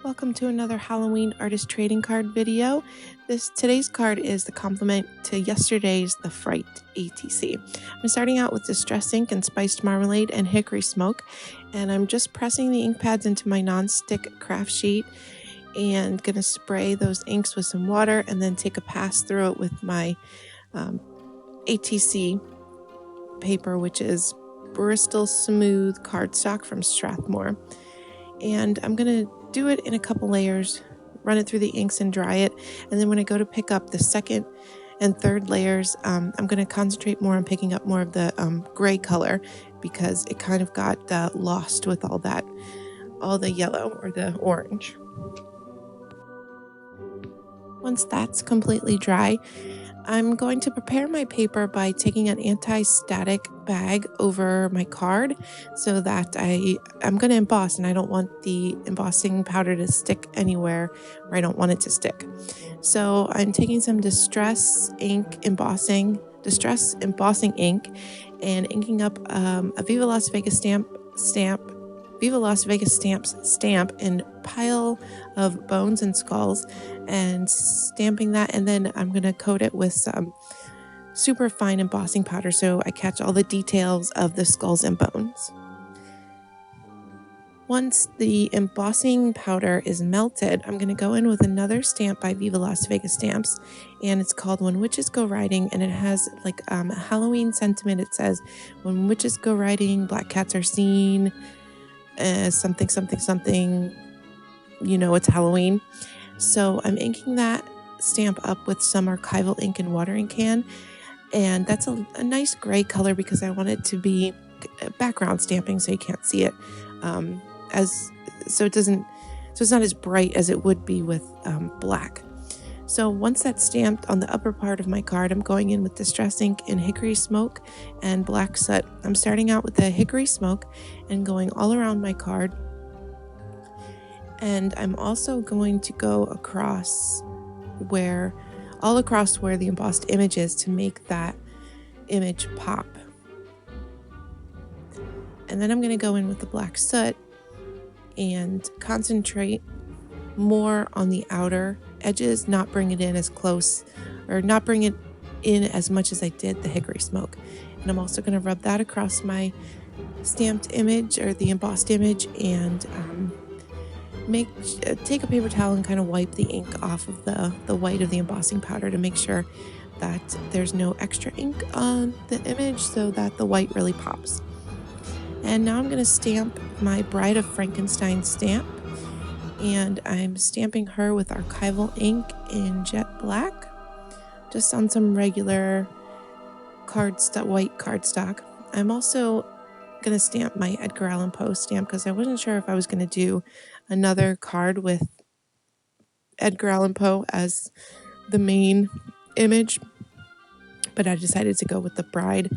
Welcome to another Halloween artist trading card video. Today's card is the complement to yesterday's The Fright ATC. I'm starting out with Distress Ink and Spiced Marmalade and Hickory Smoke, and I'm just pressing the ink pads into my non-stick craft sheet and gonna spray those inks with some water and then take a pass through it with my ATC paper, which is Bristol Smooth cardstock from Strathmore. And I'm gonna do it in a couple layers, run it through the inks and dry it. And then when I go to pick up the second and third layers, I'm going to concentrate more on picking up more of the gray color because it kind of got lost with all the yellow or the orange. Once that's completely dry, I'm going to prepare my paper by taking an anti-static bag over my card so that I'm going to emboss, and I don't want the embossing powder to stick anywhere where I don't want it to stick. So I'm taking some Distress embossing ink and inking up a Viva Las Vegas stamp in Pile of Bones and Skulls and stamping that, and then I'm going to coat it with some super fine embossing powder so I catch all the details of the skulls and bones. Once the embossing powder is melted, I'm going to go in with another stamp by Viva Las Vegas Stamps, and it's called When Witches Go Riding, and it has like a Halloween sentiment. It says, "When witches go riding, black cats are seen, something, something, something, it's Halloween." So I'm inking that stamp up with some archival ink and watering can, and that's a nice gray color because I want it to be background stamping so you can't see it, so it's not as bright as it would be with black. So once that's stamped on the upper part of my card, I'm going in with Distress Ink in Hickory Smoke and Black Soot. I'm starting out with the Hickory Smoke and going all around my card. And I'm also going to go all across where the embossed image is to make that image pop. And then I'm going to go in with the Black Soot and concentrate more on the outer edges, not bring it in as close, or not bring it in as much as I did the Hickory Smoke. And I'm also going to rub that across my stamped image or the embossed image and take a paper towel and kind of wipe the ink off of the white of the embossing powder to make sure that there's no extra ink on the image so that the white really pops. And now I'm going to stamp my Bride of Frankenstein stamp, and I'm stamping her with archival ink in jet black, just on some regular white cardstock. I'm also going to stamp my Edgar Allan Poe stamp because I wasn't sure if I was going to do another card with Edgar Allan Poe as the main image, but I decided to go with the Bride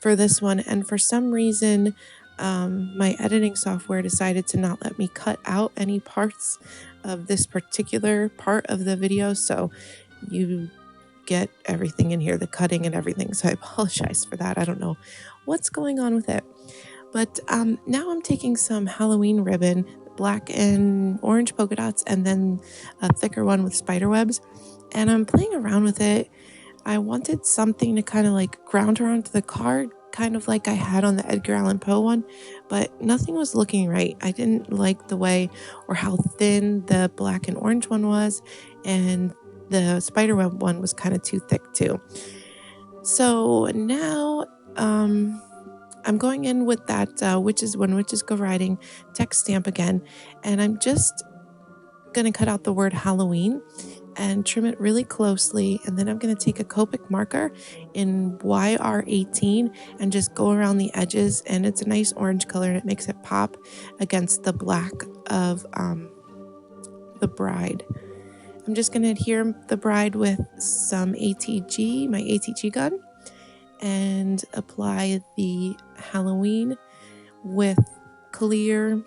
for this one. And for some reason, my editing software decided to not let me cut out any parts of this particular part of the video, so you get everything in here, the cutting and everything, so I apologize for that. I don't know what's going on with it. But now I'm taking some Halloween ribbon, black and orange polka dots, and then a thicker one with spider webs, and I'm playing around with it. I wanted something to kind of like ground her onto the card, kind of like I had on the Edgar Allan Poe one, but nothing was looking right. I didn't like the way or how thin the black and orange one was, and the spiderweb one was kind of too thick too. So now I'm going in with that When Witches Go Riding text stamp again, and I'm just going to cut out the word Halloween and trim it really closely, and then I'm going to take a Copic marker in YR18 and just go around the edges, and it's a nice orange color and it makes it pop against the black of the Bride. I'm just going to adhere the Bride with some my ATG gun, and apply the Halloween with clear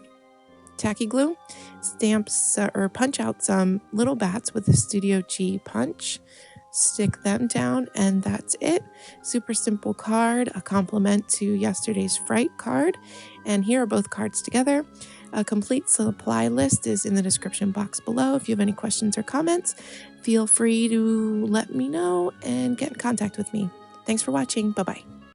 tacky glue, stamps or punch out some little bats with a Studio G punch, stick them down, and that's it. Super simple card, a complement to yesterday's Fright card, and here are both cards together. A complete supply list is in the description box below. If you have any questions or comments, feel free to let me know and get in contact with me. Thanks for watching. Bye-bye.